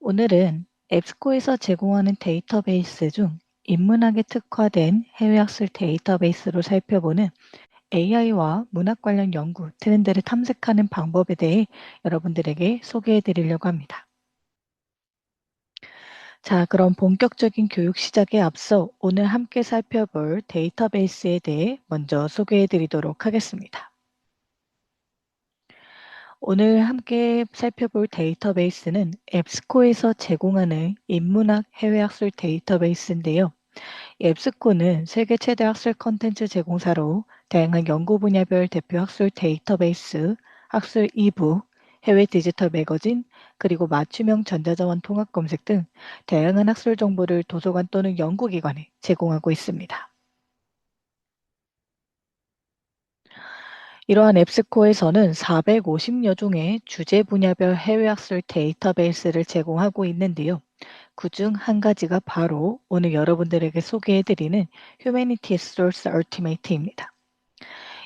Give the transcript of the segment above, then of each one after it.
오늘은 앱스코에서 제공하는 데이터베이스 중 인문학에 특화된 해외학술 데이터베이스로 살펴보는 AI와 문학 관련 연구 트렌드를 탐색하는 방법에 대해 여러분들에게 소개해 드리려고 합니다. 자, 그럼 본격적인 교육 시작에 앞서 오늘 함께 살펴볼 데이터베이스에 대해 먼저 소개해 드리도록 하겠습니다. 오늘 함께 살펴볼 데이터베이스는 앱스코에서 제공하는 인문학 해외학술 데이터베이스인데요. 앱스코는 세계 최대 학술 콘텐츠 제공사로 다양한 연구 분야별 대표 학술 데이터베이스, 학술 이북, 해외 디지털 매거진, 그리고 맞춤형 전자자원 통합 검색 등 다양한 학술 정보를 도서관 또는 연구기관에 제공하고 있습니다. 이러한 앱스코에서는 450여 종의 주제 분야별 해외학술 데이터베이스를 제공하고 있는데요. 그중 한 가지가 바로 오늘 여러분들에게 소개해드리는 Humanities Source Ultimate입니다.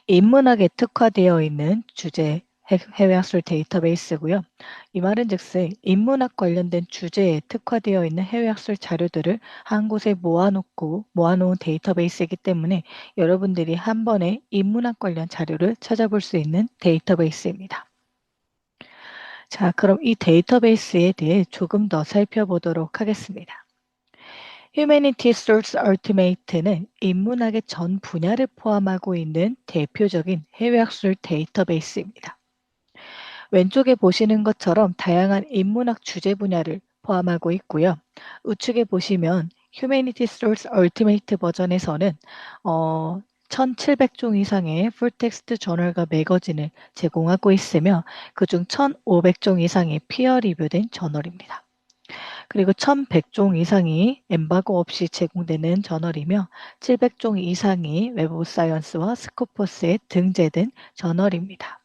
인문학에 특화되어 있는 주제 해외학술 데이터베이스고요. 이 말은 즉슨 인문학 관련된 주제에 특화되어 있는 해외학술 자료들을 한 곳에 모아놓은 데이터베이스이기 때문에 여러분들이 한 번에 인문학 관련 자료를 찾아볼 수 있는 데이터베이스입니다. 자, 그럼 이 데이터베이스에 대해 조금 더 살펴보도록 하겠습니다. Humanity Source Ultimate는 인문학의 전 분야를 포함하고 있는 대표적인 해외학술 데이터베이스입니다. 왼쪽에 보시는 것처럼 다양한 인문학 주제 분야를 포함하고 있고요. 우측에 보시면 Humanity Source Ultimate 버전에서는 1700종 이상의 풀텍스트 저널과 매거진을 제공하고 있으며 그중 1500종 이상이 피어 리뷰된 저널입니다. 그리고 1100종 이상이 엠바고 없이 제공되는 저널이며 700종 이상이 웹 오브 사이언스와 스코퍼스에 등재된 저널입니다.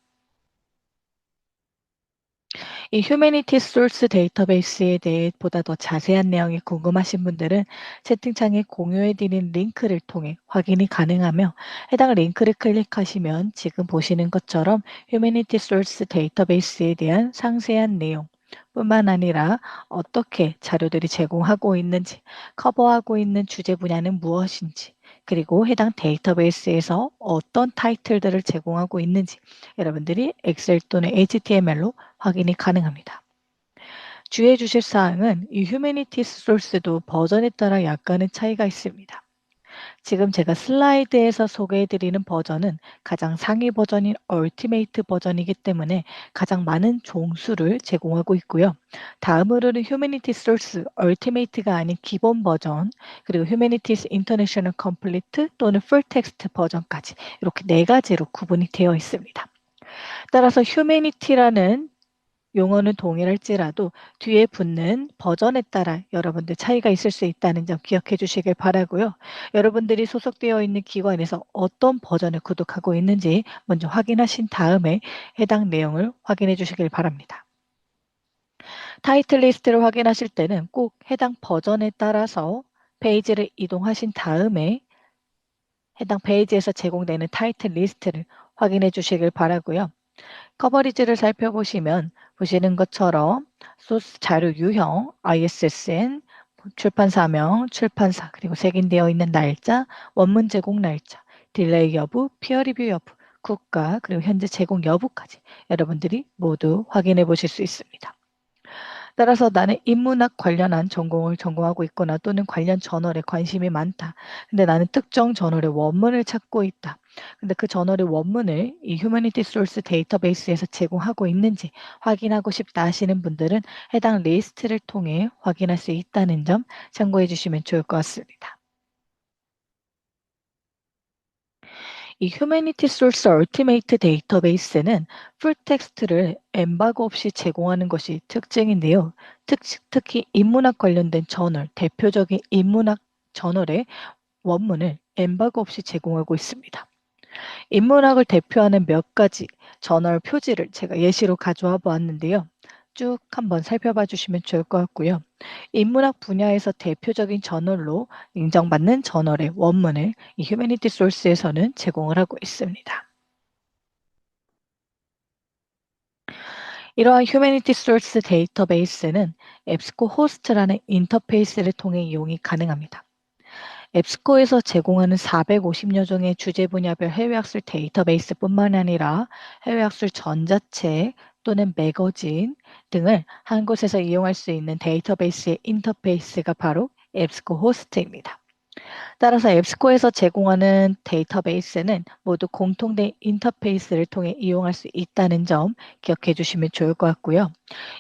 이 휴머니티 소스 데이터베이스에 대해 보다 더 자세한 내용이 궁금하신 분들은 채팅창에 공유해드린 링크를 통해 확인이 가능하며 해당 링크를 클릭하시면 지금 보시는 것처럼 휴머니티 소스 데이터베이스에 대한 상세한 내용 뿐만 아니라 어떻게 자료들이 제공하고 있는지, 커버하고 있는 주제 분야는 무엇인지, 그리고 해당 데이터베이스에서 어떤 타이틀들을 제공하고 있는지 여러분들이 엑셀 또는 HTML로 확인이 가능합니다. 주의해 주실 사항은 이 휴머니티스 소스도 버전에 따라 약간의 차이가 있습니다. 지금 제가 슬라이드에서 소개해드리는 버전은 가장 상위 버전인 얼티메이트 버전이기 때문에 가장 많은 종수를 제공하고 있고요. 다음으로는 휴머니티스 소스 얼티메이트가 아닌 기본 버전, 그리고 휴머니티스 인터내셔널 컴플리트 또는 풀텍스트 버전까지 이렇게 네 가지로 구분이 되어 있습니다. 따라서 휴머니티라는 용어는 동일할지라도 뒤에 붙는 버전에 따라 여러분들 차이가 있을 수 있다는 점 기억해 주시길 바라고요. 여러분들이 소속되어 있는 기관에서 어떤 버전을 구독하고 있는지 먼저 확인하신 다음에 해당 내용을 확인해 주시길 바랍니다. 타이틀 리스트를 확인하실 때는 꼭 해당 버전에 따라서 페이지를 이동하신 다음에 해당 페이지에서 제공되는 타이틀 리스트를 확인해 주시길 바라고요. 커버리지를 살펴보시면 보시는 것처럼 소스 자료 유형, ISSN, 출판사명, 출판사, 그리고 색인되어 있는 날짜, 원문 제공 날짜, 딜레이 여부, 피어 리뷰 여부, 국가, 그리고 현재 제공 여부까지 여러분들이 모두 확인해 보실 수 있습니다. 따라서 나는 인문학 관련한 전공을 전공하고 있거나 또는 관련 저널에 관심이 많다. 근데 나는 특정 저널의 원문을 찾고 있다. 근데 그 저널의 원문을 이 휴머니티 소스 데이터베이스에서 제공하고 있는지 확인하고 싶다 하시는 분들은 해당 리스트를 통해 확인할 수 있다는 점 참고해 주시면 좋을 것 같습니다. 이 휴머니티 소스 얼티메이트 데이터베이스는 풀텍스트를 엠바고 없이 제공하는 것이 특징인데요. 특히 인문학 관련된 저널, 대표적인 인문학 저널의 원문을 엠바고 없이 제공하고 있습니다. 인문학을 대표하는 몇 가지 저널 표지를 제가 예시로 가져와 보았는데요. 쭉 한번 살펴봐 주시면 좋을 것 같고요. 인문학 분야에서 대표적인 저널로 인정받는 저널의 원문을 이 휴머니티 소스에서는 제공을 하고 있습니다. 이러한 휴머니티 소스 데이터베이스는 앱스코 호스트라는 인터페이스를 통해 이용이 가능합니다. 앱스코에서 제공하는 450여 종의 주제 분야별 해외학술 데이터베이스뿐만 아니라 해외학술 전자책 또는 매거진 등을 한 곳에서 이용할 수 있는 데이터베이스의 인터페이스가 바로 앱스코 호스트입니다. 따라서 앱스코에서 제공하는 데이터베이스는 모두 공통된 인터페이스를 통해 이용할 수 있다는 점 기억해 주시면 좋을 것 같고요.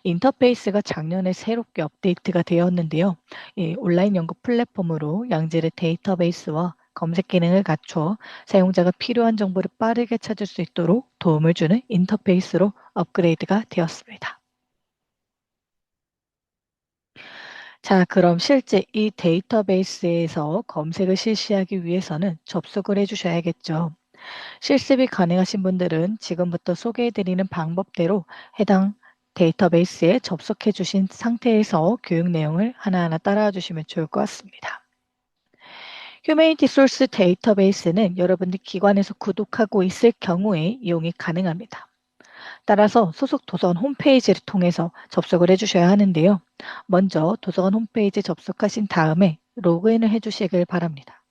인터페이스가 작년에 새롭게 업데이트가 되었는데요. 이 온라인 연구 플랫폼으로 양질의 데이터베이스와 검색 기능을 갖춰 사용자가 필요한 정보를 빠르게 찾을 수 있도록 도움을 주는 인터페이스로 업그레이드가 되었습니다. 자, 그럼 실제 이 데이터베이스에서 검색을 실시하기 위해서는 접속을 해주셔야겠죠. 실습이 가능하신 분들은 지금부터 소개해드리는 방법대로 해당 데이터베이스에 접속해 주신 상태에서 교육 내용을 하나하나 따라와 주시면 좋을 것 같습니다. 휴메니티 소스 데이터베이스는 여러분들 기관에서 구독하고 있을 경우에 이용이 가능합니다. 따라서 소속 도서관 홈페이지를 통해서 접속을 해주셔야 하는데요. 먼저 도서관 홈페이지 접속하신 다음에 로그인을 해주시길 바랍니다.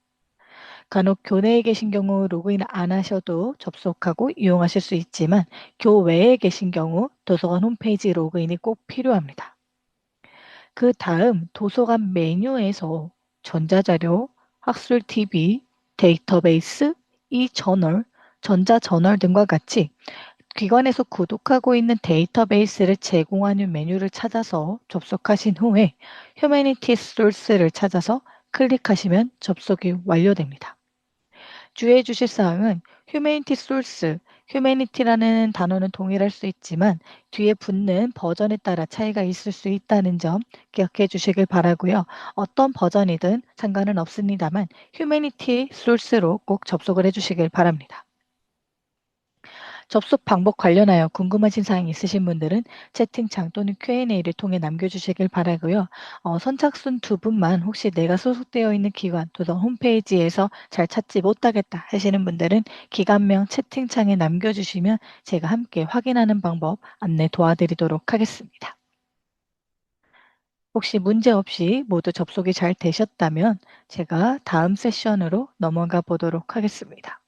간혹 교내에 계신 경우 로그인 안 하셔도 접속하고 이용하실 수 있지만 교외에 계신 경우 도서관 홈페이지 로그인이 꼭 필요합니다. 그 다음 도서관 메뉴에서 전자자료, 학술 TV, 데이터베이스, 이저널, 전자저널 등과 같이 기관에서 구독하고 있는 데이터베이스를 제공하는 메뉴를 찾아서 접속하신 후에 휴메니티 소스를 찾아서 클릭하시면 접속이 완료됩니다. 주의해 주실 사항은 휴메니티 소스, 휴메니티라는 단어는 동일할 수 있지만 뒤에 붙는 버전에 따라 차이가 있을 수 있다는 점 기억해 주시길 바라고요. 어떤 버전이든 상관은 없습니다만 휴메니티 소스로 꼭 접속을 해 주시길 바랍니다. 접속 방법 관련하여 궁금하신 사항 있으신 분들은 채팅창 또는 Q&A를 통해 남겨주시길 바라고요. 선착순 두 분만 혹시 내가 소속되어 있는 기관 도서 홈페이지에서 잘 찾지 못하겠다 하시는 분들은 기관명 채팅창에 남겨주시면 제가 함께 확인하는 방법 안내 도와드리도록 하겠습니다. 혹시 문제 없이 모두 접속이 잘 되셨다면 제가 다음 세션으로 넘어가 보도록 하겠습니다.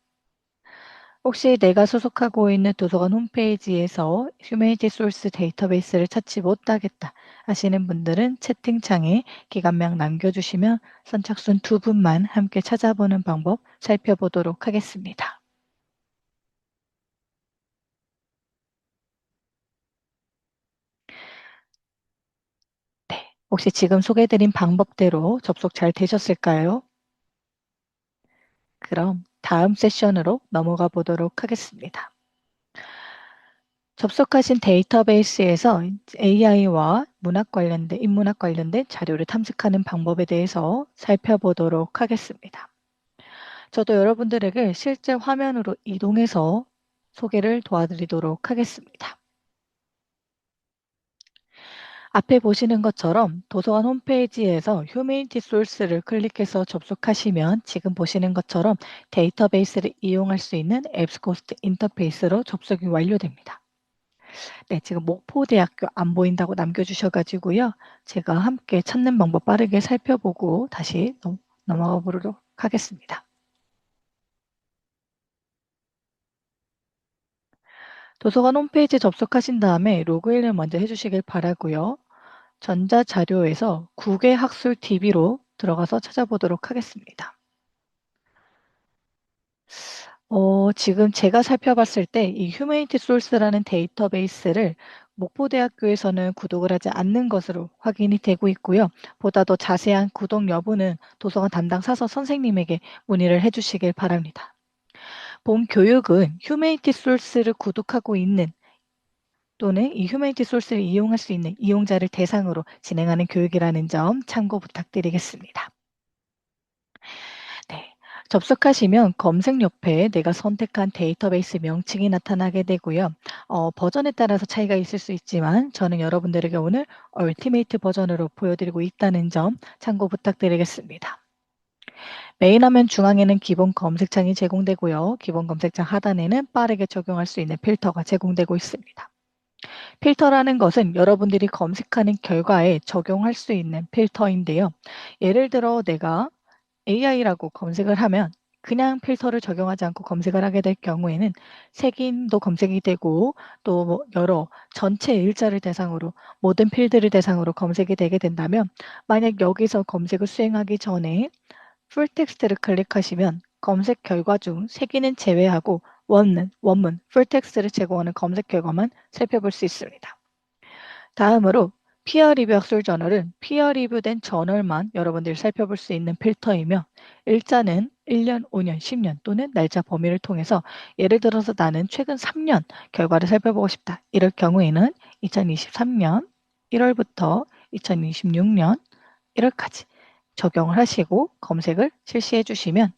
혹시 내가 소속하고 있는 도서관 홈페이지에서 휴메니티 소스 데이터베이스를 찾지 못하겠다 하시는 분들은 채팅창에 기관명 남겨주시면 선착순 두 분만 함께 찾아보는 방법 살펴보도록 하겠습니다. 네, 혹시 지금 소개해드린 방법대로 접속 잘 되셨을까요? 그럼 다음 세션으로 넘어가 보도록 하겠습니다. 접속하신 데이터베이스에서 AI와 문학 관련된, 인문학 관련된 자료를 탐색하는 방법에 대해서 살펴보도록 하겠습니다. 저도 여러분들에게 실제 화면으로 이동해서 소개를 도와드리도록 하겠습니다. 앞에 보시는 것처럼 도서관 홈페이지에서 휴메니티 소스를 클릭해서 접속하시면 지금 보시는 것처럼 데이터베이스를 이용할 수 있는 앱스코스트 인터페이스로 접속이 완료됩니다. 네, 지금 목포대학교 안 보인다고 남겨주셔가지고요. 제가 함께 찾는 방법 빠르게 살펴보고 다시 넘어가 보도록 하겠습니다. 도서관 홈페이지 접속하신 다음에 로그인을 먼저 해주시길 바라고요. 전자자료에서 국외학술 DB로 들어가서 찾아보도록 하겠습니다. 지금 제가 살펴봤을 때 이 휴메니티 소스라는 데이터베이스를 목포대학교에서는 구독을 하지 않는 것으로 확인이 되고 있고요. 보다 더 자세한 구독 여부는 도서관 담당 사서 선생님에게 문의를 해주시길 바랍니다. 본 교육은 휴메니티 소스를 구독하고 있는 또는 이 휴메니티 소스를 이용할 수 있는 이용자를 대상으로 진행하는 교육이라는 점 참고 부탁드리겠습니다. 네. 접속하시면 검색 옆에 내가 선택한 데이터베이스 명칭이 나타나게 되고요. 버전에 따라서 차이가 있을 수 있지만 저는 여러분들에게 오늘 얼티메이트 버전으로 보여드리고 있다는 점 참고 부탁드리겠습니다. 메인 화면 중앙에는 기본 검색창이 제공되고요. 기본 검색창 하단에는 빠르게 적용할 수 있는 필터가 제공되고 있습니다. 필터라는 것은 여러분들이 검색하는 결과에 적용할 수 있는 필터인데요. 예를 들어 내가 AI라고 검색을 하면 그냥 필터를 적용하지 않고 검색을 하게 될 경우에는 색인도 검색이 되고 또뭐 여러 전체 일자를 대상으로 모든 필드를 대상으로 검색이 되게 된다면 만약 여기서 검색을 수행하기 전에 풀 텍스트를 클릭하시면 검색 결과 중 색인은 제외하고 원문, 풀 텍스트를 제공하는 검색 결과만 살펴볼 수 있습니다. 다음으로 피어 리뷰 학술 저널은 피어 리뷰된 저널만 여러분들이 살펴볼 수 있는 필터이며 일자는 1년, 5년, 10년 또는 날짜 범위를 통해서 예를 들어서 나는 최근 3년 결과를 살펴보고 싶다. 이럴 경우에는 2023년 1월부터 2026년 1월까지 적용을 하시고 검색을 실시해 주시면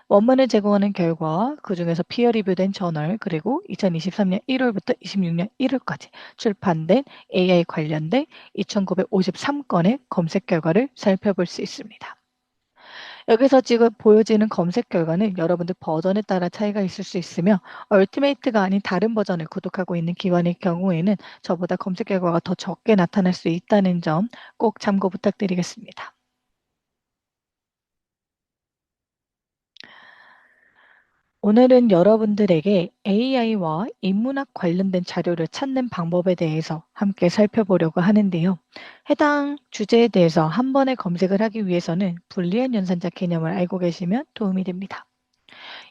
원문을 제공하는 결과 그중에서 피어 리뷰된 저널 그리고 2023년 1월부터 26년 1월까지 출판된 AI 관련된 2,953건의 검색 결과를 살펴볼 수 있습니다. 여기서 지금 보여지는 검색 결과는 여러분들 버전에 따라 차이가 있을 수 있으며 얼티메이트가 아닌 다른 버전을 구독하고 있는 기관의 경우에는 저보다 검색 결과가 더 적게 나타날 수 있다는 점 꼭 참고 부탁드리겠습니다. 오늘은 여러분들에게 AI와 인문학 관련된 자료를 찾는 방법에 대해서 함께 살펴보려고 하는데요. 해당 주제에 대해서 한 번에 검색을 하기 위해서는 불리한 연산자 개념을 알고 계시면 도움이 됩니다.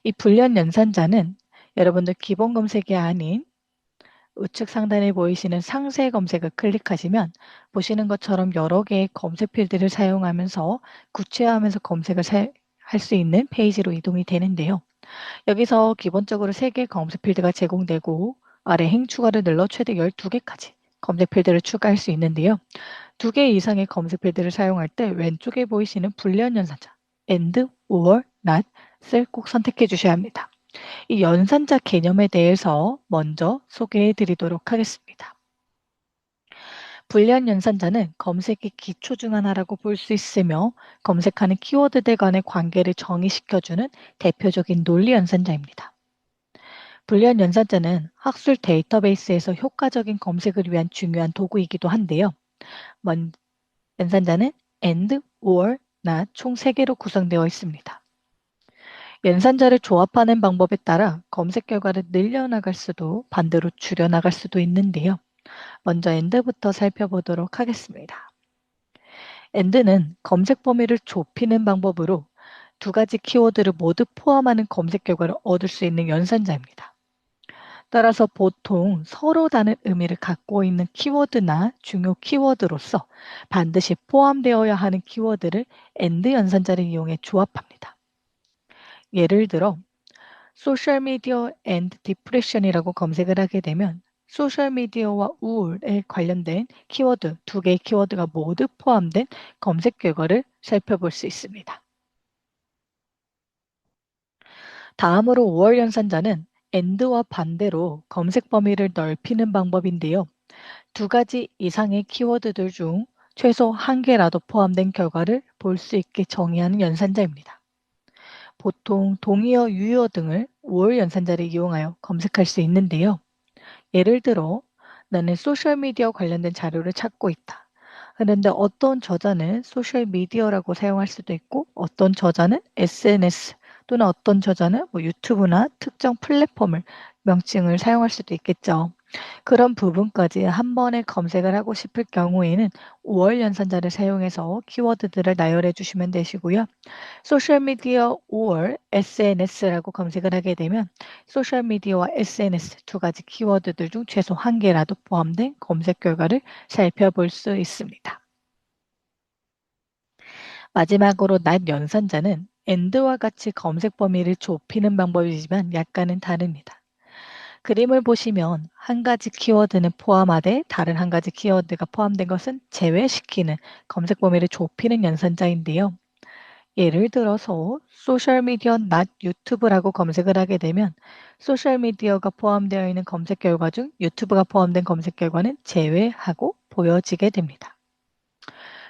이 불리한 연산자는 여러분들 기본 검색이 아닌 우측 상단에 보이시는 상세 검색을 클릭하시면 보시는 것처럼 여러 개의 검색 필드를 사용하면서 구체화하면서 검색을 할 수 있는 페이지로 이동이 되는데요. 여기서 기본적으로 3개의 검색 필드가 제공되고 아래 행 추가를 눌러 최대 12개까지 검색 필드를 추가할 수 있는데요. 2개 이상의 검색 필드를 사용할 때 왼쪽에 보이시는 불리한 연산자 and, or, not을 꼭 선택해 주셔야 합니다. 이 연산자 개념에 대해서 먼저 소개해 드리도록 하겠습니다. 불리한 연산자는 검색의 기초 중 하나라고 볼 수 있으며 검색하는 키워드들 간의 관계를 정의시켜주는 대표적인 논리 연산자입니다. 불리한 연산자는 학술 데이터베이스에서 효과적인 검색을 위한 중요한 도구이기도 한데요. 연산자는 and, or, not 총 3개로 구성되어 있습니다. 연산자를 조합하는 방법에 따라 검색 결과를 늘려나갈 수도 반대로 줄여나갈 수도 있는데요. 먼저 and부터 살펴보도록 하겠습니다. and는 검색 범위를 좁히는 방법으로 2가지 키워드를 모두 포함하는 검색 결과를 얻을 수 있는 연산자입니다. 따라서 보통 서로 다른 의미를 갖고 있는 키워드나 중요 키워드로서 반드시 포함되어야 하는 키워드를 and 연산자를 이용해 조합합니다. 예를 들어 소셜미디어 and 디프레션이라고 검색을 하게 되면 소셜미디어와 우울에 관련된 키워드 2개의 키워드가 모두 포함된 검색 결과를 살펴볼 수 있습니다. 다음으로 5월 연산자는 and와 반대로 검색 범위를 넓히는 방법인데요. 2가지 이상의 키워드들 중 최소 1개라도 포함된 결과를 볼 수 있게 정의하는 연산자입니다. 보통 동의어, 유의어 등을 5월 연산자를 이용하여 검색할 수 있는데요. 예를 들어 나는 소셜미디어 관련된 자료를 찾고 있다. 그런데 어떤 저자는 소셜미디어라고 사용할 수도 있고 어떤 저자는 SNS 또는 어떤 저자는 유튜브나 특정 플랫폼을 명칭을 사용할 수도 있겠죠. 그런 부분까지 한 번에 검색을 하고 싶을 경우에는 5월 연산자를 사용해서 키워드들을 나열해 주시면 되시고요. 소셜미디어 5월 SNS라고 검색을 하게 되면 소셜미디어와 SNS 2가지 키워드들 중 최소 1개라도 포함된 검색 결과를 살펴볼 수 있습니다. 마지막으로 낮 연산자는 and와 같이 검색 범위를 좁히는 방법이지만 약간은 다릅니다. 그림을 보시면 한 가지 키워드는 포함하되 다른 한 가지 키워드가 포함된 것은 제외시키는 검색 범위를 좁히는 연산자인데요. 예를 들어서 소셜미디어 not 유튜브라고 검색을 하게 되면 소셜미디어가 포함되어 있는 검색 결과 중 유튜브가 포함된 검색 결과는 제외하고 보여지게 됩니다.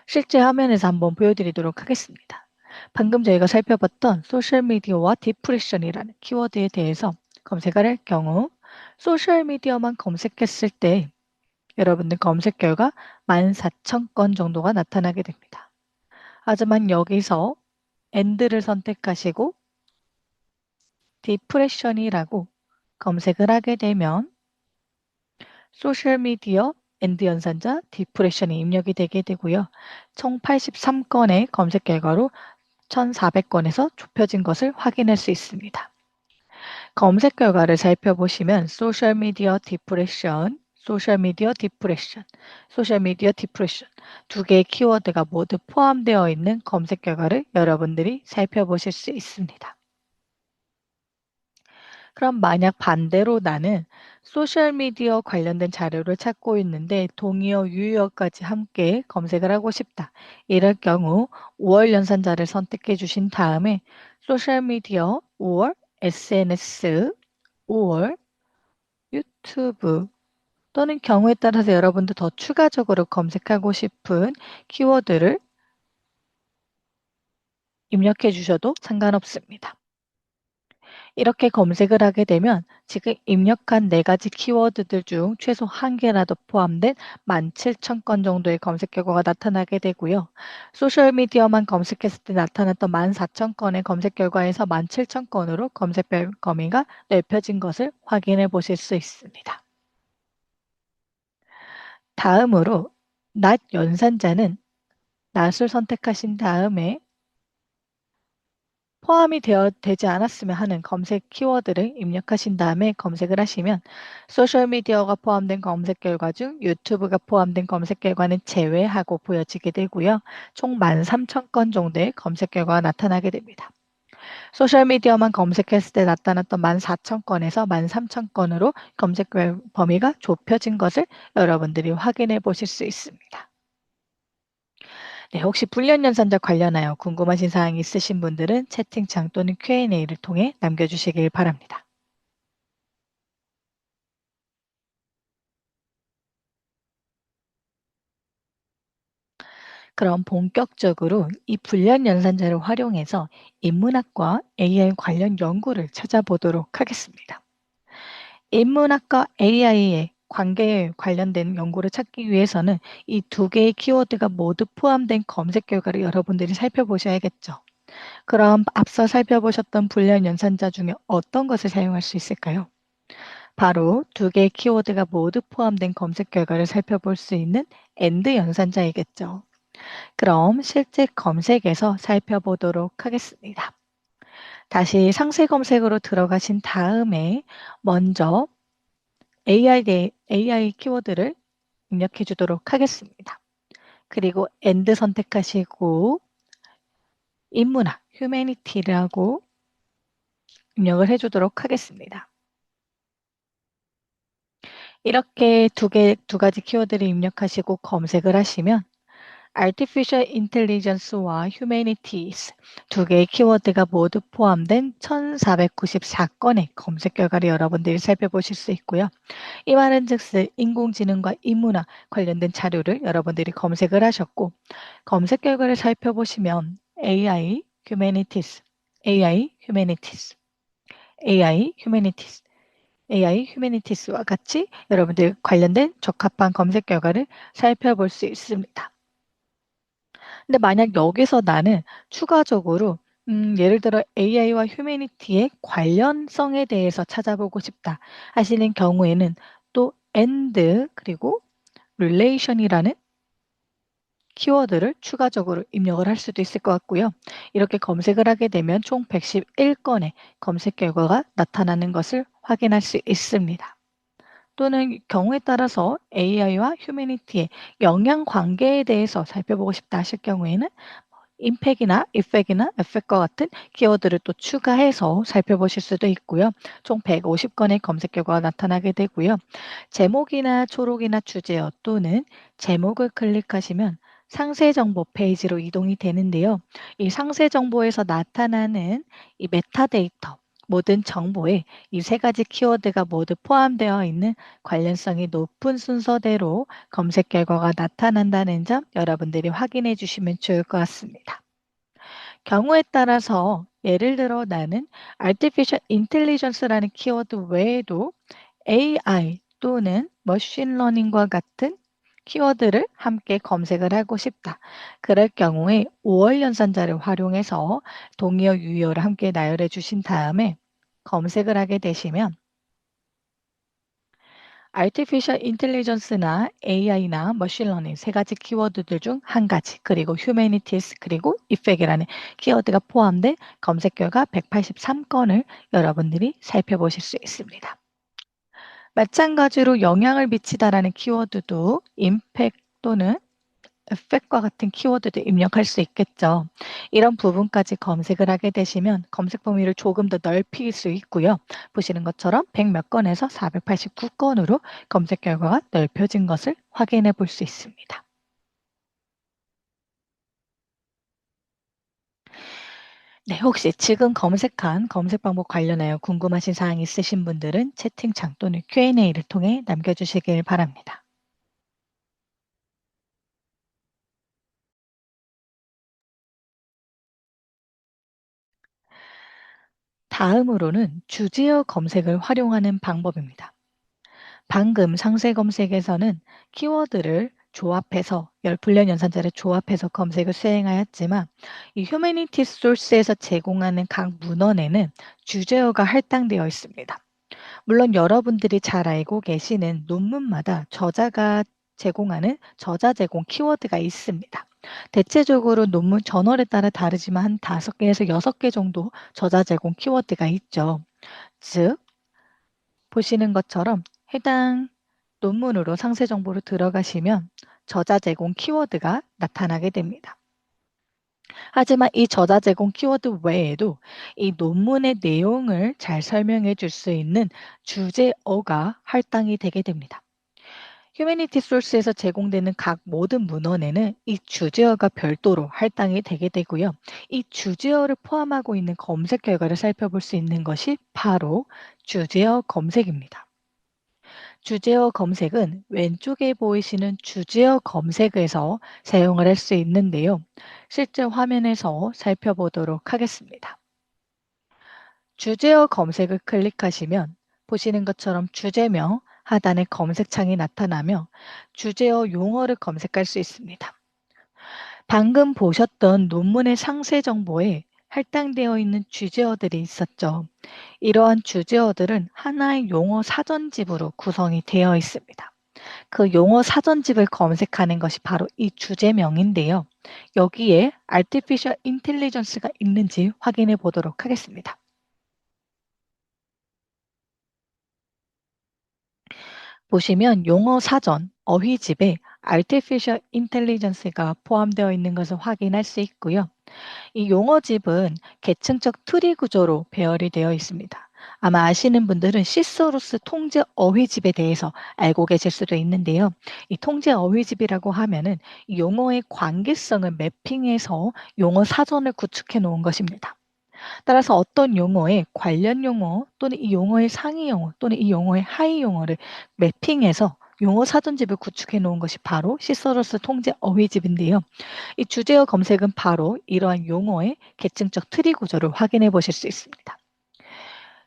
실제 화면에서 한번 보여드리도록 하겠습니다. 방금 저희가 살펴봤던 소셜미디어와 디프레션이라는 키워드에 대해서 검색을 할 경우 소셜미디어만 검색했을 때 여러분들 검색 결과 14,000건 정도가 나타나게 됩니다. 하지만 여기서 AND를 선택하시고 디프레션이라고 검색을 하게 되면 소셜미디어 AND 연산자 디프레션이 입력이 되게 되고요. 총 83건의 검색 결과로 1,400건에서 좁혀진 것을 확인할 수 있습니다. 검색 결과를 살펴보시면 소셜미디어 디프레션, 소셜미디어 디프레션, 소셜미디어 디프레션 두 개의 키워드가 모두 포함되어 있는 검색 결과를 여러분들이 살펴보실 수 있습니다. 그럼 만약 반대로 나는 소셜미디어 관련된 자료를 찾고 있는데 동의어, 유의어까지 함께 검색을 하고 싶다. 이럴 경우 5월 연산자를 선택해 주신 다음에 소셜미디어 5월, SNS 5월, 유튜브 또는 경우에 따라서 여러분도 더 추가적으로 검색하고 싶은 키워드를 입력해 주셔도 상관없습니다. 이렇게 검색을 하게 되면 지금 입력한 4가지 키워드들 중 최소 1개라도 포함된 17,000건 정도의 검색 결과가 나타나게 되고요. 소셜미디어만 검색했을 때 나타났던 14,000건의 검색 결과에서 17,000건으로 검색 범위가 넓혀진 것을 확인해 보실 수 있습니다. 다음으로 낮 연산자는 낮을 선택하신 다음에 포함이 되지 않았으면 하는 검색 키워드를 입력하신 다음에 검색을 하시면 소셜미디어가 포함된 검색 결과 중 유튜브가 포함된 검색 결과는 제외하고 보여지게 되고요. 총 13,000건 정도의 검색 결과가 나타나게 됩니다. 소셜미디어만 검색했을 때 나타났던 14,000건에서 13,000건으로 검색 범위가 좁혀진 것을 여러분들이 확인해 보실 수 있습니다. 네, 혹시 불련 연산자 관련하여 궁금하신 사항이 있으신 분들은 채팅창 또는 Q&A를 통해 남겨주시길 바랍니다. 그럼 본격적으로 이 불련 연산자를 활용해서 인문학과 AI 관련 연구를 찾아보도록 하겠습니다. 인문학과 AI의 관계에 관련된 연구를 찾기 위해서는 이 2개의 키워드가 모두 포함된 검색 결과를 여러분들이 살펴보셔야겠죠. 그럼 앞서 살펴보셨던 불량 연산자 중에 어떤 것을 사용할 수 있을까요? 바로 2개의 키워드가 모두 포함된 검색 결과를 살펴볼 수 있는 AND 연산자이겠죠. 그럼 실제 검색에서 살펴보도록 하겠습니다. 다시 상세 검색으로 들어가신 다음에 먼저 AI 키워드를 입력해 주도록 하겠습니다. 그리고 AND 선택하시고 인문학, 휴머니티라고 입력을 해주도록 하겠습니다. 이렇게 두 가지 키워드를 입력하시고 검색을 하시면 Artificial Intelligence와 Humanities 2개의 키워드가 모두 포함된 1,494건의 검색 결과를 여러분들이 살펴보실 수 있고요. 이 말은 즉슨 인공지능과 인문학 관련된 자료를 여러분들이 검색을 하셨고 검색 결과를 살펴보시면 AI, Humanities, AI, Humanities, AI, Humanities AI 휴메니티스와 같이 여러분들 관련된 적합한 검색 결과를 살펴볼 수 있습니다. 근데 만약 여기서 나는 추가적으로 예를 들어 AI와 휴메니티의 관련성에 대해서 찾아보고 싶다 하시는 경우에는 또 and 그리고 relation이라는 키워드를 추가적으로 입력을 할 수도 있을 것 같고요. 이렇게 검색을 하게 되면 총 111건의 검색 결과가 나타나는 것을 확인할 수 있습니다. 또는 경우에 따라서 AI와 휴머니티의 영향 관계에 대해서 살펴보고 싶다 하실 경우에는 임팩이나 이펙이나 에펙과 같은 키워드를 또 추가해서 살펴보실 수도 있고요. 총 150건의 검색 결과가 나타나게 되고요. 제목이나 초록이나 주제어 또는 제목을 클릭하시면 상세 정보 페이지로 이동이 되는데요. 이 상세 정보에서 나타나는 이 메타데이터 모든 정보에 이 3가지 키워드가 모두 포함되어 있는 관련성이 높은 순서대로 검색 결과가 나타난다는 점 여러분들이 확인해 주시면 좋을 것 같습니다. 경우에 따라서 예를 들어 나는 Artificial Intelligence라는 키워드 외에도 AI 또는 머신러닝과 같은 키워드를 함께 검색을 하고 싶다. 그럴 경우에 5월 연산자를 활용해서 동의어 유효를 함께 나열해 주신 다음에 검색을 하게 되시면 Artificial Intelligence나 AI나 Machine Learning 세 가지 키워드들 중 한 가지, 그리고 Humanities, 그리고 Effect이라는 키워드가 포함된 검색 결과 183건을 여러분들이 살펴보실 수 있습니다. 마찬가지로 영향을 미치다라는 키워드도 Impact 또는 effect과 같은 키워드도 입력할 수 있겠죠. 이런 부분까지 검색을 하게 되시면 검색 범위를 조금 더 넓힐 수 있고요. 보시는 것처럼 100 몇 건에서 489건으로 검색 결과가 넓혀진 것을 확인해 볼 수 있습니다. 네, 혹시 지금 검색한 검색 방법 관련하여 궁금하신 사항 있으신 분들은 채팅창 또는 Q&A를 통해 남겨주시길 바랍니다. 다음으로는 주제어 검색을 활용하는 방법입니다. 방금 상세 검색에서는 키워드를 조합해서 불련 연산자를 조합해서 검색을 수행하였지만 이 휴머니티 소스에서 제공하는 각 문헌에는 주제어가 할당되어 있습니다. 물론 여러분들이 잘 알고 계시는 논문마다 저자가 제공하는 저자 제공 키워드가 있습니다. 대체적으로 논문 저널에 따라 다르지만 한 5개에서 6개 정도 저자 제공 키워드가 있죠. 즉, 보시는 것처럼 해당 논문으로 상세 정보로 들어가시면 저자 제공 키워드가 나타나게 됩니다. 하지만 이 저자 제공 키워드 외에도 이 논문의 내용을 잘 설명해 줄 수 있는 주제어가 할당이 되게 됩니다. 휴머니티 소스에서 제공되는 각 모든 문헌에는 이 주제어가 별도로 할당이 되게 되고요. 이 주제어를 포함하고 있는 검색 결과를 살펴볼 수 있는 것이 바로 주제어 검색입니다. 주제어 검색은 왼쪽에 보이시는 주제어 검색에서 사용을 할 수 있는데요. 실제 화면에서 살펴보도록 하겠습니다. 주제어 검색을 클릭하시면 보시는 것처럼 주제명 하단에 검색창이 나타나며 주제어 용어를 검색할 수 있습니다. 방금 보셨던 논문의 상세 정보에 할당되어 있는 주제어들이 있었죠. 이러한 주제어들은 하나의 용어 사전집으로 구성이 되어 있습니다. 그 용어 사전집을 검색하는 것이 바로 이 주제명인데요. 여기에 Artificial Intelligence가 있는지 확인해 보도록 하겠습니다. 보시면 용어 사전, 어휘집에 Artificial Intelligence가 포함되어 있는 것을 확인할 수 있고요. 이 용어집은 계층적 트리 구조로 배열이 되어 있습니다. 아마 아시는 분들은 시소루스 통제 어휘집에 대해서 알고 계실 수도 있는데요. 이 통제 어휘집이라고 하면은 이 용어의 관계성을 매핑해서 용어 사전을 구축해 놓은 것입니다. 따라서 어떤 용어의 관련 용어 또는 이 용어의 상위 용어 또는 이 용어의 하위 용어를 매핑해서 용어 사전집을 구축해 놓은 것이 바로 시서러스 통제 어휘집인데요. 이 주제어 검색은 바로 이러한 용어의 계층적 트리 구조를 확인해 보실 수 있습니다.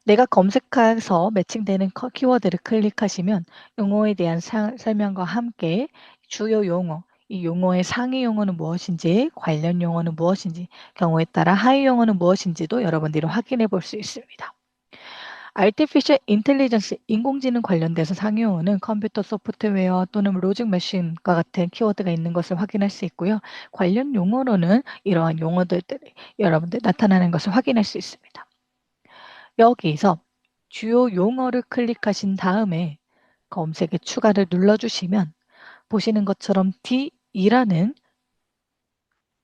내가 검색해서 매칭되는 키워드를 클릭하시면 용어에 대한 설명과 함께 주요 용어, 이 용어의 상위 용어는 무엇인지, 관련 용어는 무엇인지, 경우에 따라 하위 용어는 무엇인지도 여러분들이 확인해 볼 수 있습니다. Artificial Intelligence, 인공지능 관련돼서 상위 용어는 컴퓨터 소프트웨어 또는 로직 머신과 같은 키워드가 있는 것을 확인할 수 있고요. 관련 용어로는 이러한 용어들이 여러분들 나타나는 것을 확인할 수 있습니다. 여기서 주요 용어를 클릭하신 다음에 검색에 추가를 눌러주시면 보시는 것처럼 D이라는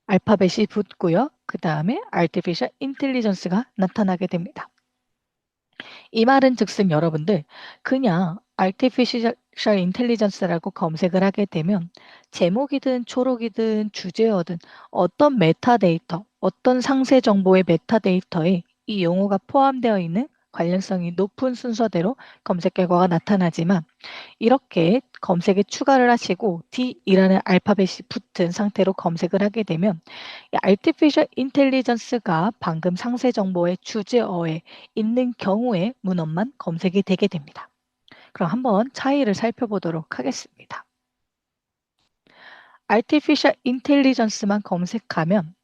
알파벳이 붙고요. 그 다음에 Artificial Intelligence가 나타나게 됩니다. 이 말은 즉슨 여러분들 그냥 Artificial Intelligence라고 검색을 하게 되면 제목이든 초록이든 주제어든 어떤 메타데이터, 어떤 상세 정보의 메타데이터에 이 용어가 포함되어 있는 관련성이 높은 순서대로 검색 결과가 나타나지만 이렇게 검색에 추가를 하시고 D이라는 알파벳이 붙은 상태로 검색을 하게 되면 이 Artificial Intelligence가 방금 상세 정보의 주제어에 있는 경우에 문헌만 검색이 되게 됩니다. 그럼 한번 차이를 살펴보도록 하겠습니다. Artificial Intelligence만 검색하면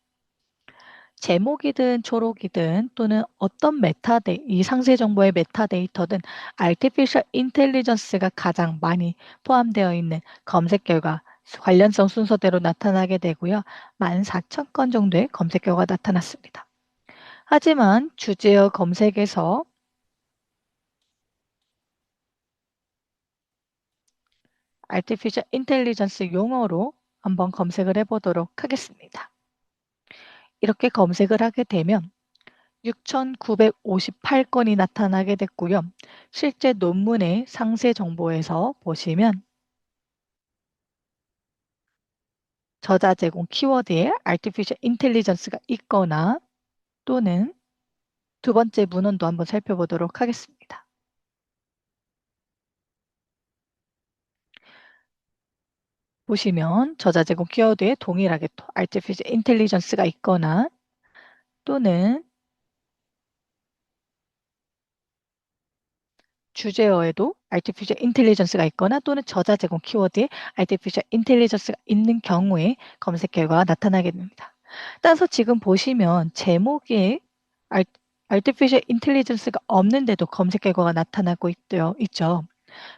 제목이든 초록이든 또는 어떤 이 상세 정보의 메타데이터든 Artificial Intelligence가 가장 많이 포함되어 있는 검색 결과 관련성 순서대로 나타나게 되고요. 14,000건 정도의 검색 결과가 나타났습니다. 하지만 주제어 검색에서 Artificial Intelligence 용어로 한번 검색을 해보도록 하겠습니다. 이렇게 검색을 하게 되면 6,958건이 나타나게 됐고요. 실제 논문의 상세 정보에서 보시면 저자 제공 키워드에 Artificial Intelligence가 있거나 또는 두 번째 문헌도 한번 살펴보도록 하겠습니다. 보시면 저자 제공 키워드에 동일하게 또 Artificial Intelligence가 있거나 또는 주제어에도 Artificial Intelligence가 있거나 또는 저자 제공 키워드에 Artificial Intelligence가 있는 경우에 검색 결과가 나타나게 됩니다. 따라서 지금 보시면 제목에 Artificial Intelligence가 없는데도 검색 결과가 나타나고 있죠.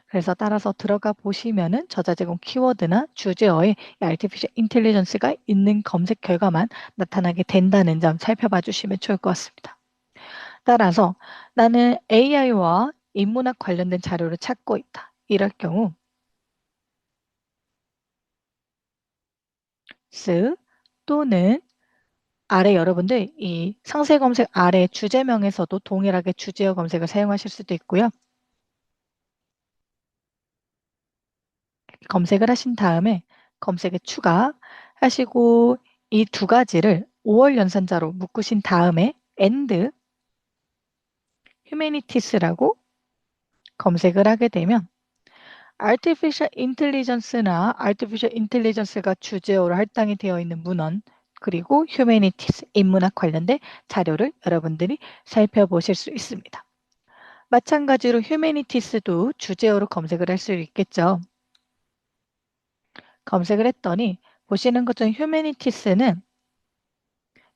그래서 따라서 들어가 보시면은 저자 제공 키워드나 주제어에 Artificial Intelligence가 있는 검색 결과만 나타나게 된다는 점 살펴봐 주시면 좋을 것 같습니다. 따라서 나는 AI와 인문학 관련된 자료를 찾고 있다. 이럴 경우 쓱 또는 아래 여러분들 이 상세 검색 아래 주제명에서도 동일하게 주제어 검색을 사용하실 수도 있고요. 검색을 하신 다음에 검색에 추가하시고 이 두 가지를 5월 연산자로 묶으신 다음에 and humanities라고 검색을 하게 되면 Artificial Intelligence나 Artificial Intelligence가 주제어로 할당이 되어 있는 문헌 그리고 Humanities, 인문학 관련된 자료를 여러분들이 살펴보실 수 있습니다. 마찬가지로 Humanities도 주제어로 검색을 할 수 있겠죠. 검색을 했더니 보시는 것처럼 Humanities는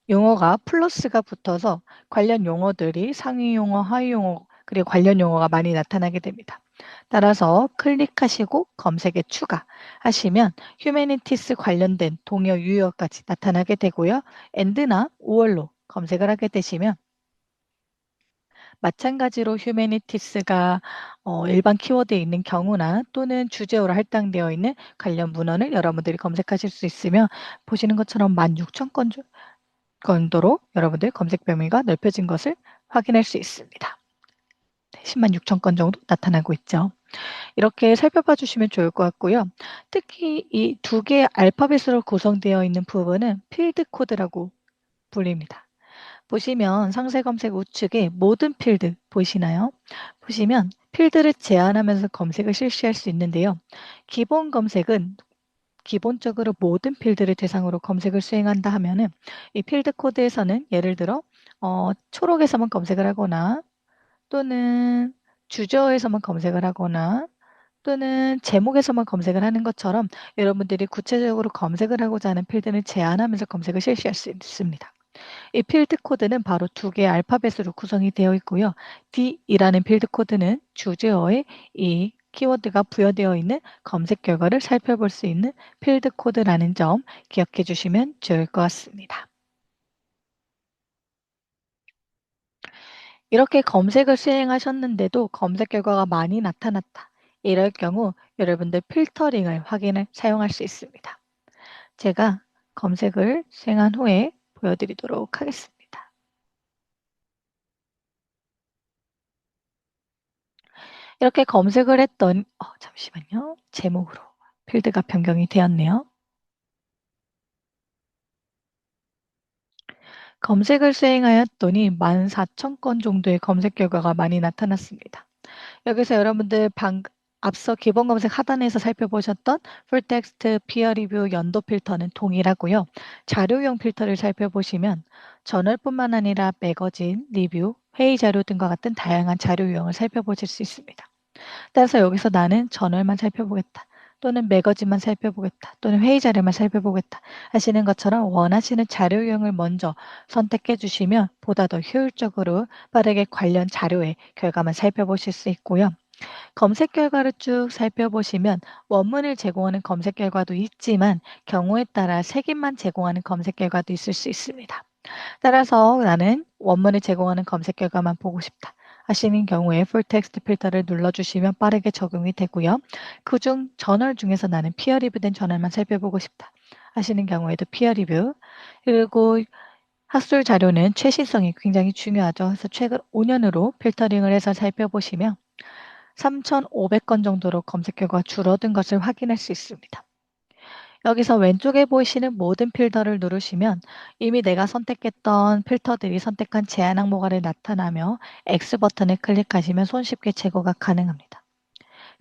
용어가 플러스가 붙어서 관련 용어들이 상위 용어, 하위 용어, 그리고 관련 용어가 많이 나타나게 됩니다. 따라서 클릭하시고 검색에 추가하시면 휴메니티스 관련된 동여 유형까지 나타나게 되고요. and나 or로 검색을 하게 되시면 마찬가지로 휴메니티스가 일반 키워드에 있는 경우나 또는 주제어로 할당되어 있는 관련 문헌을 여러분들이 검색하실 수 있으며 보시는 것처럼 16,000건 건도로 여러분들 검색 범위가 넓혀진 것을 확인할 수 있습니다. 10만 6천 건 정도 나타나고 있죠. 이렇게 살펴봐 주시면 좋을 것 같고요. 특히 이 두 개의 알파벳으로 구성되어 있는 부분은 필드 코드라고 불립니다. 보시면 상세 검색 우측에 모든 필드 보이시나요? 보시면 필드를 제한하면서 검색을 실시할 수 있는데요. 기본 검색은 기본적으로 모든 필드를 대상으로 검색을 수행한다 하면은 이 필드 코드에서는 예를 들어 초록에서만 검색을 하거나 또는 주저에서만 검색을 하거나 또는 제목에서만 검색을 하는 것처럼 여러분들이 구체적으로 검색을 하고자 하는 필드는 제한하면서 검색을 실시할 수 있습니다. 이 필드 코드는 바로 두 개의 알파벳으로 구성이 되어 있고요. D이라는 필드 코드는 주제어에 이 키워드가 부여되어 있는 검색 결과를 살펴볼 수 있는 필드 코드라는 점 기억해 주시면 좋을 것 같습니다. 이렇게 검색을 수행하셨는데도 검색 결과가 많이 나타났다. 이럴 경우 여러분들 필터링을 사용할 수 있습니다. 제가 검색을 수행한 후에 보여드리도록 하겠습니다. 이렇게 검색을 했던 잠시만요. 제목으로 필드가 변경이 되었네요. 검색을 수행하였더니 14,000건 정도의 검색 결과가 많이 나타났습니다. 여기서 여러분들 앞서 기본 검색 하단에서 살펴보셨던 풀텍스트, 피어 리뷰, 연도 필터는 동일하고요. 자료용 필터를 살펴보시면 저널뿐만 아니라 매거진, 리뷰, 회의 자료 등과 같은 다양한 자료 유형을 살펴보실 수 있습니다. 따라서 여기서 나는 저널만 살펴보겠다. 또는 매거진만 살펴보겠다. 또는 회의 자료만 살펴보겠다. 하시는 것처럼 원하시는 자료형을 먼저 선택해 주시면 보다 더 효율적으로 빠르게 관련 자료의 결과만 살펴보실 수 있고요. 검색 결과를 쭉 살펴보시면 원문을 제공하는 검색 결과도 있지만 경우에 따라 색인만 제공하는 검색 결과도 있을 수 있습니다. 따라서 나는 원문을 제공하는 검색 결과만 보고 싶다 하시는 경우에 풀 텍스트 필터를 눌러주시면 빠르게 적용이 되고요. 그중 저널 중에서 나는 피어 리뷰된 저널만 살펴보고 싶다 하시는 경우에도 피어 리뷰, 그리고 학술 자료는 최신성이 굉장히 중요하죠. 그래서 최근 5년으로 필터링을 해서 살펴보시면 3,500건 정도로 검색 결과가 줄어든 것을 확인할 수 있습니다. 여기서 왼쪽에 보이시는 모든 필터를 누르시면 이미 내가 선택했던 필터들이 선택한 제한 항목 아래 나타나며 X 버튼을 클릭하시면 손쉽게 제거가 가능합니다.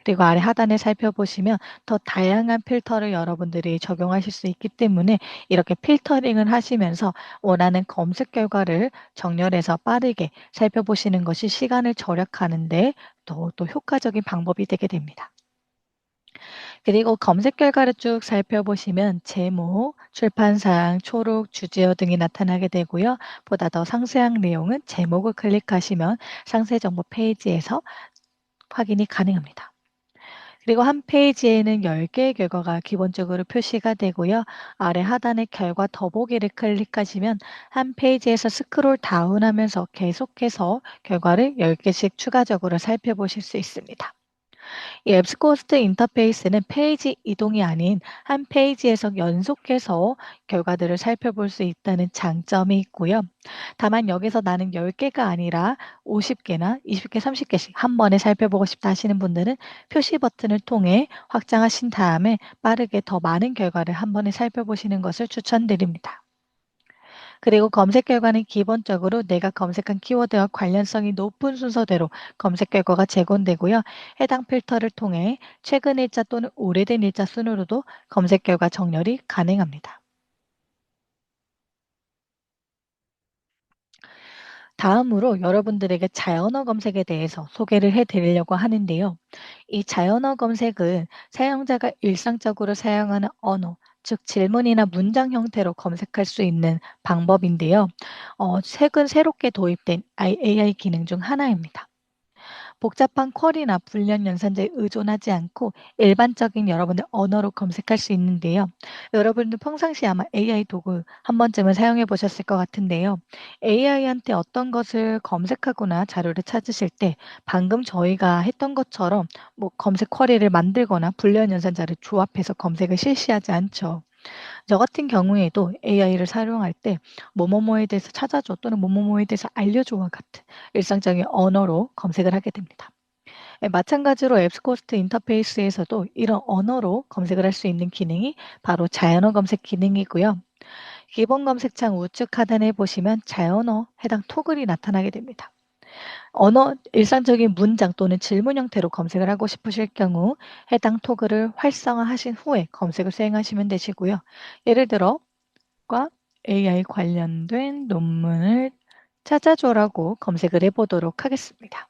그리고 아래 하단에 살펴보시면 더 다양한 필터를 여러분들이 적용하실 수 있기 때문에 이렇게 필터링을 하시면서 원하는 검색 결과를 정렬해서 빠르게 살펴보시는 것이 시간을 절약하는데 또 효과적인 방법이 되게 됩니다. 그리고 검색 결과를 쭉 살펴보시면 제목, 출판사항, 초록, 주제어 등이 나타나게 되고요. 보다 더 상세한 내용은 제목을 클릭하시면 상세 정보 페이지에서 확인이 가능합니다. 그리고 한 페이지에는 10개의 결과가 기본적으로 표시가 되고요. 아래 하단의 결과 더보기를 클릭하시면 한 페이지에서 스크롤 다운하면서 계속해서 결과를 10개씩 추가적으로 살펴보실 수 있습니다. 이 앱스코스트 인터페이스는 페이지 이동이 아닌 한 페이지에서 연속해서 결과들을 살펴볼 수 있다는 장점이 있고요. 다만 여기서 나는 10개가 아니라 50개나 20개, 30개씩 한 번에 살펴보고 싶다 하시는 분들은 표시 버튼을 통해 확장하신 다음에 빠르게 더 많은 결과를 한 번에 살펴보시는 것을 추천드립니다. 그리고 검색 결과는 기본적으로 내가 검색한 키워드와 관련성이 높은 순서대로 검색 결과가 제공되고요. 해당 필터를 통해 최근 일자 또는 오래된 일자 순으로도 검색 결과 정렬이 가능합니다. 다음으로 여러분들에게 자연어 검색에 대해서 소개를 해드리려고 하는데요. 이 자연어 검색은 사용자가 일상적으로 사용하는 언어, 즉 질문이나 문장 형태로 검색할 수 있는 방법인데요. 최근 새롭게 도입된 AI 기능 중 하나입니다. 복잡한 쿼리나 불련 연산자에 의존하지 않고 일반적인 여러분의 언어로 검색할 수 있는데요. 여러분도 평상시 아마 AI 도구 한 번쯤은 사용해 보셨을 것 같은데요. AI한테 어떤 것을 검색하거나 자료를 찾으실 때 방금 저희가 했던 것처럼 뭐 검색 쿼리를 만들거나 불련 연산자를 조합해서 검색을 실시하지 않죠. 저 같은 경우에도 AI를 사용할 때 뭐뭐뭐에 대해서 찾아줘 또는 뭐뭐뭐에 대해서 알려줘와 같은 일상적인 언어로 검색을 하게 됩니다. 마찬가지로 앱스코스트 인터페이스에서도 이런 언어로 검색을 할 수 있는 기능이 바로 자연어 검색 기능이고요. 기본 검색창 우측 하단에 보시면 자연어 해당 토글이 나타나게 됩니다. 일상적인 문장 또는 질문 형태로 검색을 하고 싶으실 경우 해당 토글을 활성화하신 후에 검색을 수행하시면 되시고요. 예를 들어 과 AI 관련된 논문을 찾아줘라고 검색을 해보도록 하겠습니다.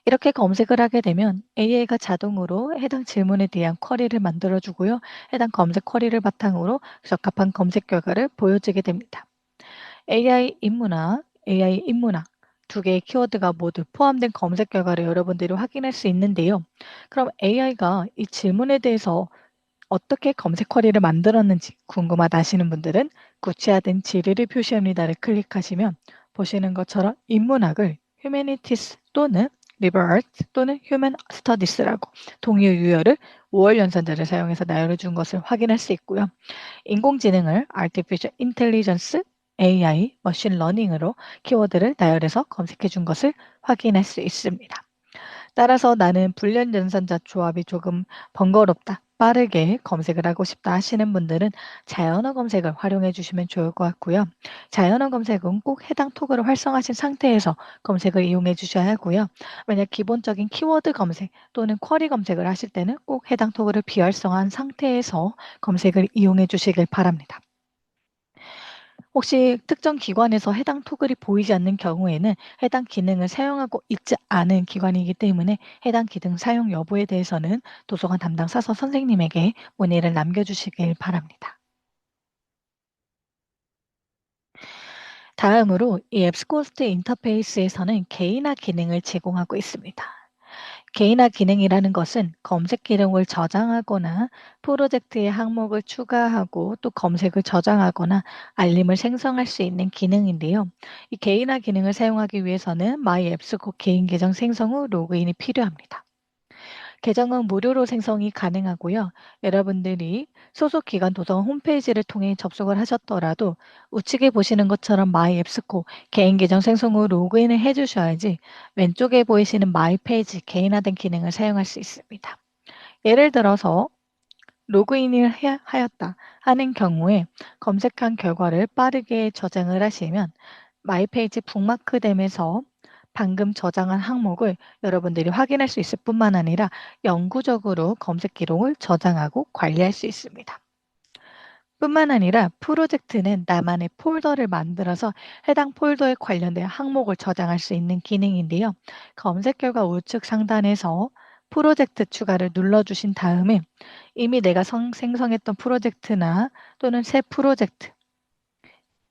이렇게 검색을 하게 되면 AI가 자동으로 해당 질문에 대한 쿼리를 만들어주고요. 해당 검색 쿼리를 바탕으로 적합한 검색 결과를 보여주게 됩니다. AI 인문학 두 개의 키워드가 모두 포함된 검색 결과를 여러분들이 확인할 수 있는데요. 그럼 AI가 이 질문에 대해서 어떻게 검색 쿼리를 만들었는지 궁금하다 하시는 분들은 구체화된 지리를 표시합니다를 클릭하시면 보시는 것처럼 인문학을 휴메니티스 또는 리버트 또는 휴먼 스터디스라고 동의 유열을 5월 연산자를 사용해서 나열해 준 것을 확인할 수 있고요. 인공지능을 Artificial Intelligence, AI, 머신 러닝으로 키워드를 나열해서 검색해 준 것을 확인할 수 있습니다. 따라서 나는 불련 연산자 조합이 조금 번거롭다, 빠르게 검색을 하고 싶다 하시는 분들은 자연어 검색을 활용해 주시면 좋을 것 같고요. 자연어 검색은 꼭 해당 토글을 활성화하신 상태에서 검색을 이용해 주셔야 하고요. 만약 기본적인 키워드 검색 또는 쿼리 검색을 하실 때는 꼭 해당 토글을 비활성화한 상태에서 검색을 이용해 주시길 바랍니다. 혹시 특정 기관에서 해당 토글이 보이지 않는 경우에는 해당 기능을 사용하고 있지 않은 기관이기 때문에 해당 기능 사용 여부에 대해서는 도서관 담당 사서 선생님에게 문의를 남겨주시길 바랍니다. 다음으로 이 앱스코스트 인터페이스에서는 개인화 기능을 제공하고 있습니다. 개인화 기능이라는 것은 검색 기록을 저장하거나 프로젝트의 항목을 추가하고 또 검색을 저장하거나 알림을 생성할 수 있는 기능인데요. 이 개인화 기능을 사용하기 위해서는 마이 앱스코 개인 계정 생성 후 로그인이 필요합니다. 계정은 무료로 생성이 가능하고요. 여러분들이 소속 기관 도서관 홈페이지를 통해 접속을 하셨더라도 우측에 보시는 것처럼 마이 앱스코 개인 계정 생성 후 로그인을 해주셔야지 왼쪽에 보이시는 마이 페이지 개인화된 기능을 사용할 수 있습니다. 예를 들어서 로그인을 하였다 하는 경우에 검색한 결과를 빠르게 저장을 하시면 마이페이지 북마크됨에서 방금 저장한 항목을 여러분들이 확인할 수 있을 뿐만 아니라 영구적으로 검색 기록을 저장하고 관리할 수 있습니다. 뿐만 아니라 프로젝트는 나만의 폴더를 만들어서 해당 폴더에 관련된 항목을 저장할 수 있는 기능인데요. 검색 결과 우측 상단에서 프로젝트 추가를 눌러주신 다음에 이미 내가 생성했던 프로젝트나 또는 새 프로젝트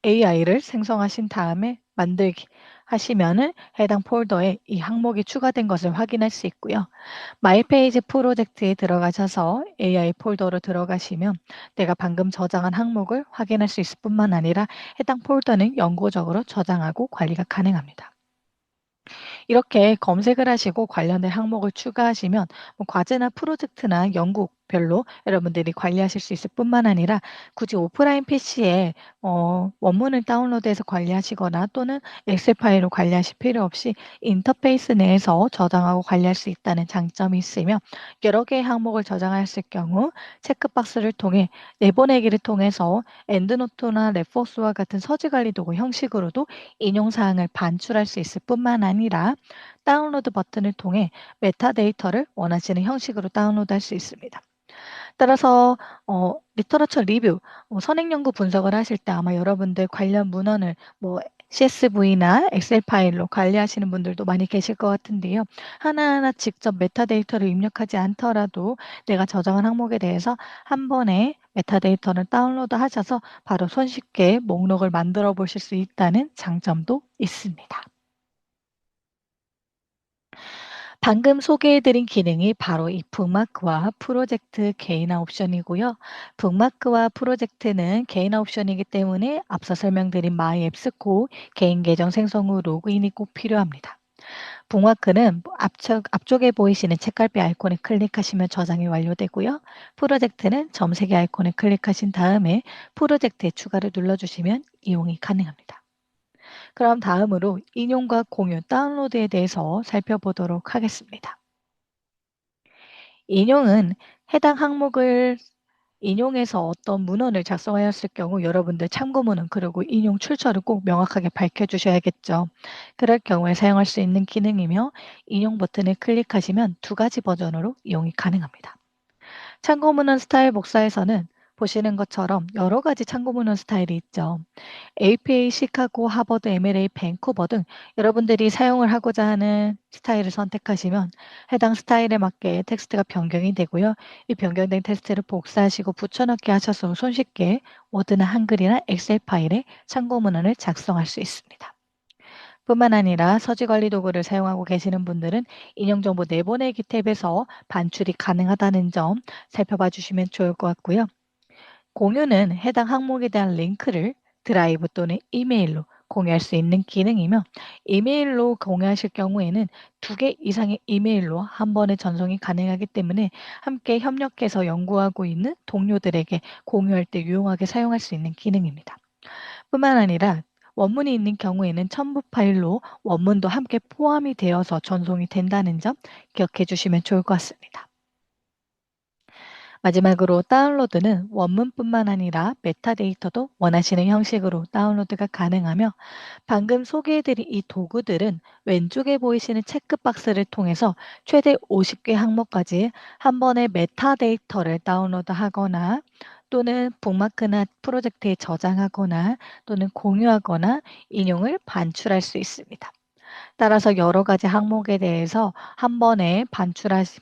AI를 생성하신 다음에 만들기 하시면은 해당 폴더에 이 항목이 추가된 것을 확인할 수 있고요. 마이 페이지 프로젝트에 들어가셔서 AI 폴더로 들어가시면 내가 방금 저장한 항목을 확인할 수 있을 뿐만 아니라 해당 폴더는 영구적으로 저장하고 관리가 가능합니다. 이렇게 검색을 하시고 관련된 항목을 추가하시면 뭐 과제나 프로젝트나 연구별로 여러분들이 관리하실 수 있을 뿐만 아니라 굳이 오프라인 PC에 원문을 다운로드해서 관리하시거나 또는 엑셀 파일로 관리하실 필요 없이 인터페이스 내에서 저장하고 관리할 수 있다는 장점이 있으며 여러 개의 항목을 저장하였을 경우 체크박스를 통해 내보내기를 통해서 엔드노트나 레포스와 같은 서지 관리 도구 형식으로도 인용 사항을 반출할 수 있을 뿐만 아니라 다운로드 버튼을 통해 메타데이터를 원하시는 형식으로 다운로드할 수 있습니다. 따라서 리터러처 리뷰, 선행 연구 분석을 하실 때 아마 여러분들 관련 문헌을 뭐 CSV나 엑셀 파일로 관리하시는 분들도 많이 계실 것 같은데요. 하나하나 직접 메타데이터를 입력하지 않더라도 내가 저장한 항목에 대해서 한 번에 메타데이터를 다운로드 하셔서 바로 손쉽게 목록을 만들어 보실 수 있다는 장점도 있습니다. 방금 소개해드린 기능이 바로 이 북마크와 프로젝트 개인화 옵션이고요. 북마크와 프로젝트는 개인화 옵션이기 때문에 앞서 설명드린 마이 앱스코 개인 계정 생성 후 로그인이 꼭 필요합니다. 북마크는 앞쪽에 보이시는 책갈피 아이콘을 클릭하시면 저장이 완료되고요. 프로젝트는 점세개 아이콘을 클릭하신 다음에 프로젝트에 추가를 눌러주시면 이용이 가능합니다. 그럼 다음으로 인용과 공유, 다운로드에 대해서 살펴보도록 하겠습니다. 인용은 해당 항목을 인용해서 어떤 문헌을 작성하였을 경우 여러분들 참고 문헌 그리고 인용 출처를 꼭 명확하게 밝혀주셔야겠죠. 그럴 경우에 사용할 수 있는 기능이며 인용 버튼을 클릭하시면 두 가지 버전으로 이용이 가능합니다. 참고 문헌 스타일 복사에서는 보시는 것처럼 여러 가지 참고 문헌 스타일이 있죠. APA 시카고, 하버드, MLA, 밴쿠버 등 여러분들이 사용을 하고자 하는 스타일을 선택하시면 해당 스타일에 맞게 텍스트가 변경이 되고요. 이 변경된 텍스트를 복사하시고 붙여넣기 하셔서 손쉽게 워드나 한글이나 엑셀 파일에 참고 문헌을 작성할 수 있습니다. 뿐만 아니라 서지 관리 도구를 사용하고 계시는 분들은 인용 정보 내보내기 탭에서 반출이 가능하다는 점 살펴봐 주시면 좋을 것 같고요. 공유는 해당 항목에 대한 링크를 드라이브 또는 이메일로 공유할 수 있는 기능이며 이메일로 공유하실 경우에는 두 개 이상의 이메일로 한 번에 전송이 가능하기 때문에 함께 협력해서 연구하고 있는 동료들에게 공유할 때 유용하게 사용할 수 있는 기능입니다. 뿐만 아니라 원문이 있는 경우에는 첨부 파일로 원문도 함께 포함이 되어서 전송이 된다는 점 기억해 주시면 좋을 것 같습니다. 마지막으로 다운로드는 원문뿐만 아니라 메타데이터도 원하시는 형식으로 다운로드가 가능하며 방금 소개해드린 이 도구들은 왼쪽에 보이시는 체크박스를 통해서 최대 50개 항목까지 한 번에 메타데이터를 다운로드 하거나 또는 북마크나 프로젝트에 저장하거나 또는 공유하거나 인용을 반출할 수 있습니다. 따라서 여러 가지 항목에 대해서 한 번에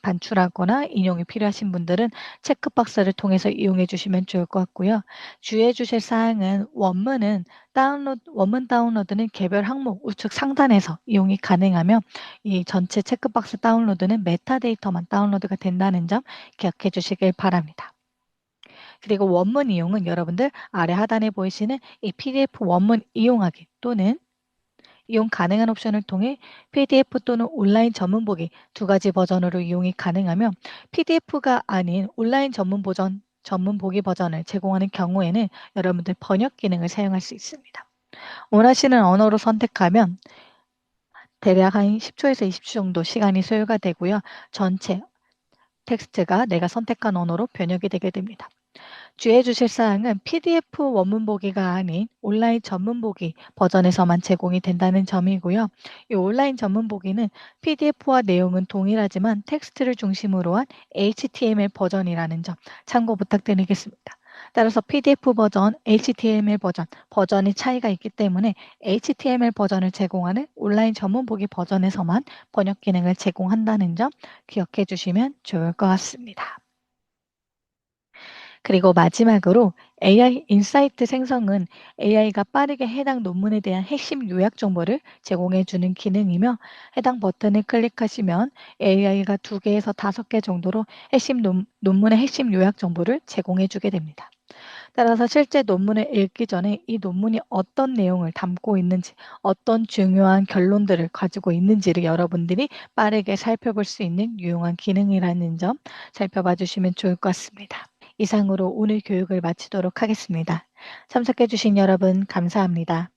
반출하거나 인용이 필요하신 분들은 체크박스를 통해서 이용해 주시면 좋을 것 같고요. 주의해 주실 사항은 원문 다운로드는 개별 항목 우측 상단에서 이용이 가능하며 이 전체 체크박스 다운로드는 메타데이터만 다운로드가 된다는 점 기억해 주시길 바랍니다. 그리고 원문 이용은 여러분들 아래 하단에 보이시는 이 PDF 원문 이용하기 또는 이용 가능한 옵션을 통해 PDF 또는 온라인 전문보기 두 가지 버전으로 이용이 가능하며 PDF가 아닌 온라인 전문보기 버전을 제공하는 경우에는 여러분들 번역 기능을 사용할 수 있습니다. 원하시는 언어로 선택하면 대략 한 10초에서 20초 정도 시간이 소요가 되고요. 전체 텍스트가 내가 선택한 언어로 번역이 되게 됩니다. 주의해 주실 사항은 PDF 원문 보기가 아닌 온라인 전문 보기 버전에서만 제공이 된다는 점이고요. 이 온라인 전문 보기는 PDF와 내용은 동일하지만 텍스트를 중심으로 한 HTML 버전이라는 점 참고 부탁드리겠습니다. 따라서 PDF 버전, HTML 버전의 차이가 있기 때문에 HTML 버전을 제공하는 온라인 전문 보기 버전에서만 번역 기능을 제공한다는 점 기억해 주시면 좋을 것 같습니다. 그리고 마지막으로 AI 인사이트 생성은 AI가 빠르게 해당 논문에 대한 핵심 요약 정보를 제공해 주는 기능이며 해당 버튼을 클릭하시면 AI가 2개에서 5개 정도로 논문의 핵심 요약 정보를 제공해 주게 됩니다. 따라서 실제 논문을 읽기 전에 이 논문이 어떤 내용을 담고 있는지, 어떤 중요한 결론들을 가지고 있는지를 여러분들이 빠르게 살펴볼 수 있는 유용한 기능이라는 점 살펴봐 주시면 좋을 것 같습니다. 이상으로 오늘 교육을 마치도록 하겠습니다. 참석해 주신 여러분 감사합니다.